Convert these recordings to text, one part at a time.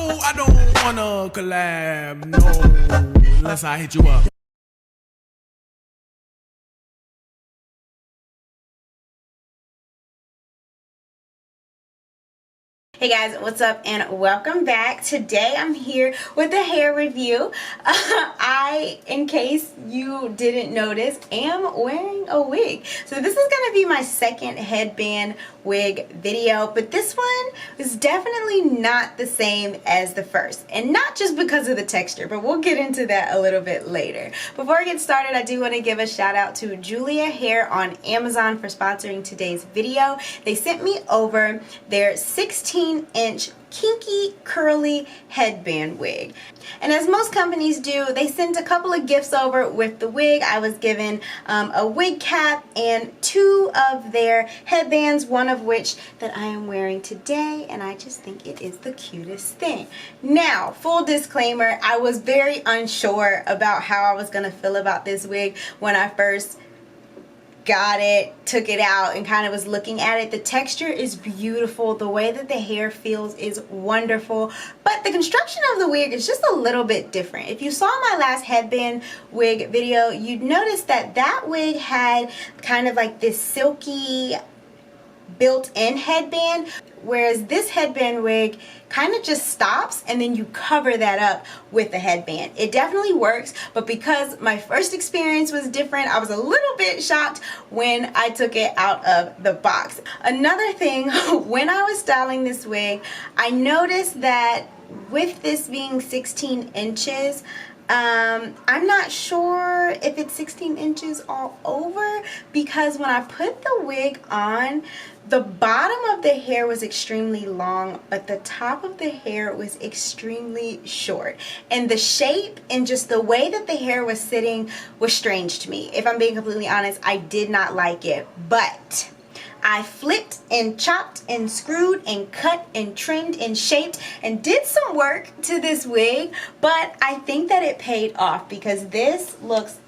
I don't wanna collab, no, unless I hit you up. Hey guys, what's up and welcome back. Today I'm here with a hair review. In case you didn't notice, am wearing a wig. So this is going to be my second headband wig video, but this one is definitely not the same as the first. And not just because of the texture, but we'll get into that a little bit later. Before I get started, I do want to give a shout out to Julia Hair on Amazon for sponsoring today's video. They sent me over their 16-inch kinky curly headband wig, and as most companies do, they sent a couple of gifts over with the wig. I was given a wig cap and two of their headbands, one of which that I am wearing today, and I just think it is the cutest thing. Now, full disclaimer, I was very unsure about how I was gonna feel about this wig when I first got it, took it out, and kind of was looking at it. The texture is beautiful. The way that the hair feels is wonderful, but the construction of the wig is just a little bit different. If you saw my last headband wig video, you'd notice that that wig had kind of like this silky built-in headband, whereas this headband wig kind of just stops and then you cover that up with the headband. It definitely works, but because my first experience was different, I was a little bit shocked when I took it out of the box. Another thing, when I was styling this wig, I noticed that with this being 16 inches, I'm not sure if it's 16 inches all over, because when I put the wig on, the bottom of the hair was extremely long, but the top of the hair was extremely short. And the shape and just the way that the hair was sitting was strange to me. If I'm being completely honest, I did not like it. But I flipped and chopped and screwed and cut and trimmed and shaped and did some work to this wig, but I think that it paid off because this looks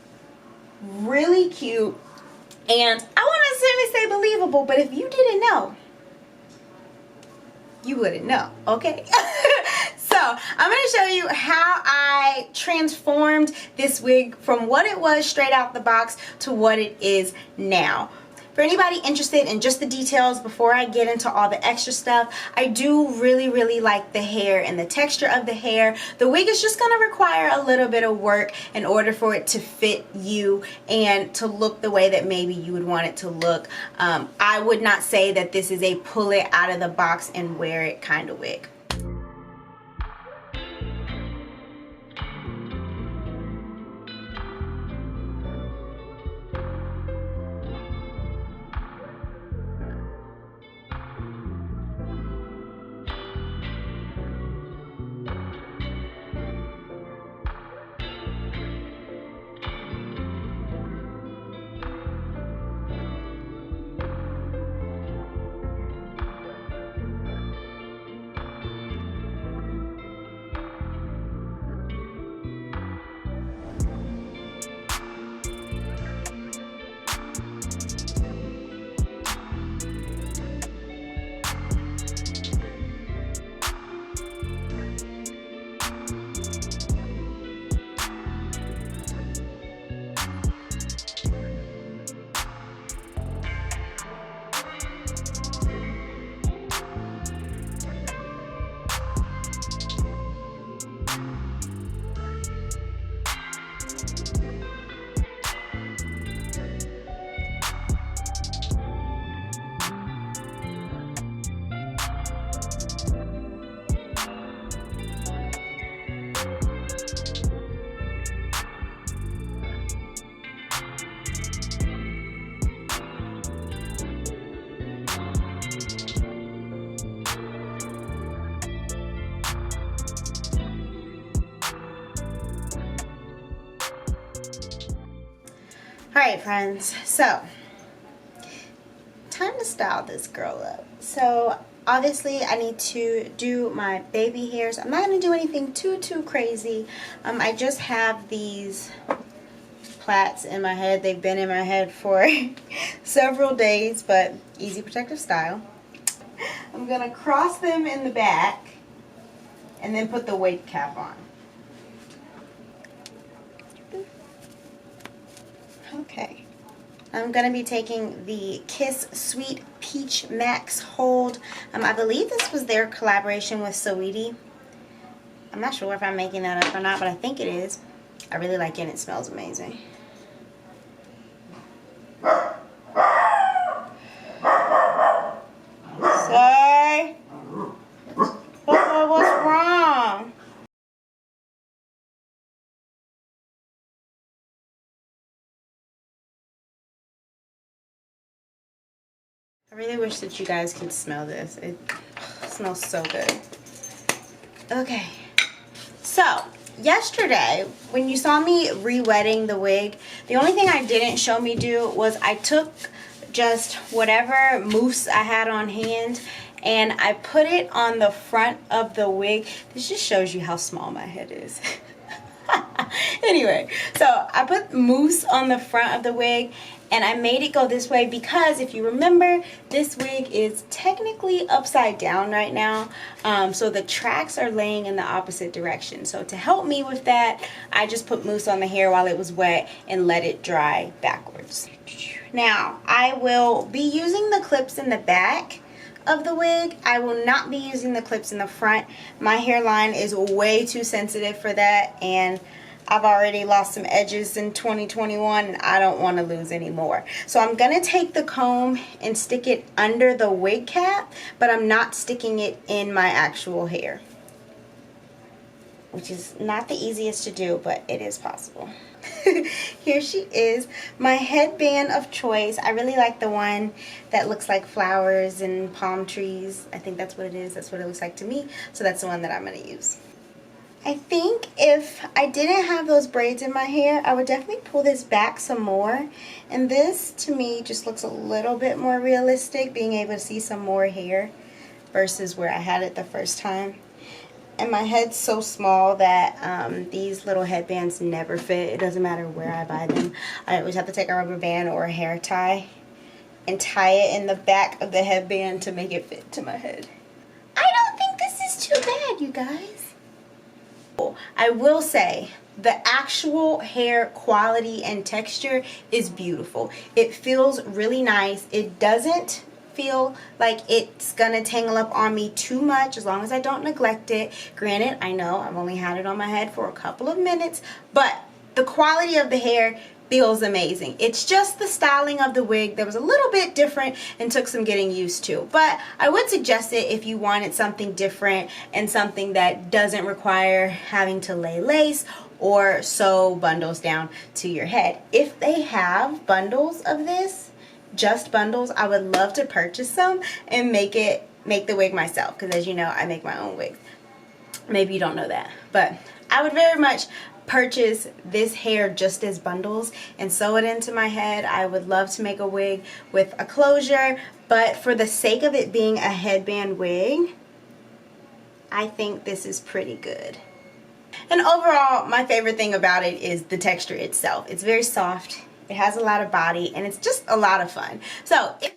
really cute, and I won't necessarily say believable, but if you didn't know, you wouldn't know, okay? So I'm going to show you how I transformed this wig from what it was straight out the box to what it is now. For anybody interested in just the details before I get into all the extra stuff, I do really like the hair and the texture of the hair. The wig is just going to require a little bit of work in order for it to fit you and to look the way that maybe you would want it to look. I would not say that this is a pull it out of the box and wear it kind of wig. Alright friends, so time to style this girl up. So obviously I need to do my baby hairs. I'm not going to do anything too crazy. I just have these plaits in my head. They've been in my head for several days, but easy protective style. I'm going to cross them in the back and then put the wig cap on. Okay. I'm going to be taking the Kiss Sweet Peach Max Hold. I believe this was their collaboration with Saweetie. I'm not sure if I'm making that up or not, but I think it is. I really like it and it smells amazing. Sorry. What's wrong? I really wish that you guys could smell this. It smells so good. Okay. So, yesterday, when you saw me re-wetting the wig, the only thing I didn't show me do was I took just whatever mousse I had on hand and I put it on the front of the wig. This just shows you how small my head is. Anyway, so I put mousse on the front of the wig and I made it go this way because if you remember, this wig is technically upside down right now. So the tracks are laying in the opposite direction. So to help me with that, I just put mousse on the hair while it was wet and let it dry backwards. Now, I will be using the clips in the back of the wig. I will not be using the clips in the front. My hairline is way too sensitive for that, and I've already lost some edges in 2021 and I don't want to lose any more. So I'm going to take the comb and stick it under the wig cap, but I'm not sticking it in my actual hair, which is not the easiest to do, but it is possible. Here she is, my headband of choice. I really like the one that looks like flowers and palm trees. I think that's what it is. That's what it looks like to me. So that's the one that I'm going to use. I think if I didn't have those braids in my hair, I would definitely pull this back some more. And this, to me, just looks a little bit more realistic, being able to see some more hair versus where I had it the first time. And my head's so small that these little headbands never fit. It doesn't matter where I buy them. I always have to take a rubber band or a hair tie and tie it in the back of the headband to make it fit to my head. I don't think this is too bad, you guys. I will say the actual hair quality and texture is beautiful. It feels really nice. It doesn't feel like it's gonna tangle up on me too much as long as I don't neglect it. Granted, I know I've only had it on my head for a couple of minutes, but the quality of the hair feels amazing. It's just the styling of the wig that was a little bit different and took some getting used to. But I would suggest it if you wanted something different and something that doesn't require having to lay lace or sew bundles down to your head. If they have bundles of this, just bundles, I would love to purchase some and make the wig myself, because as you know, I make my own wigs. Maybe you don't know that, but I would very much purchase this hair just as bundles and sew it into my head. I would love to make a wig with a closure, but for the sake of it being a headband wig, I think this is pretty good. And overall, my favorite thing about it is the texture itself. It's very soft, it has a lot of body, and it's just a lot of fun. So if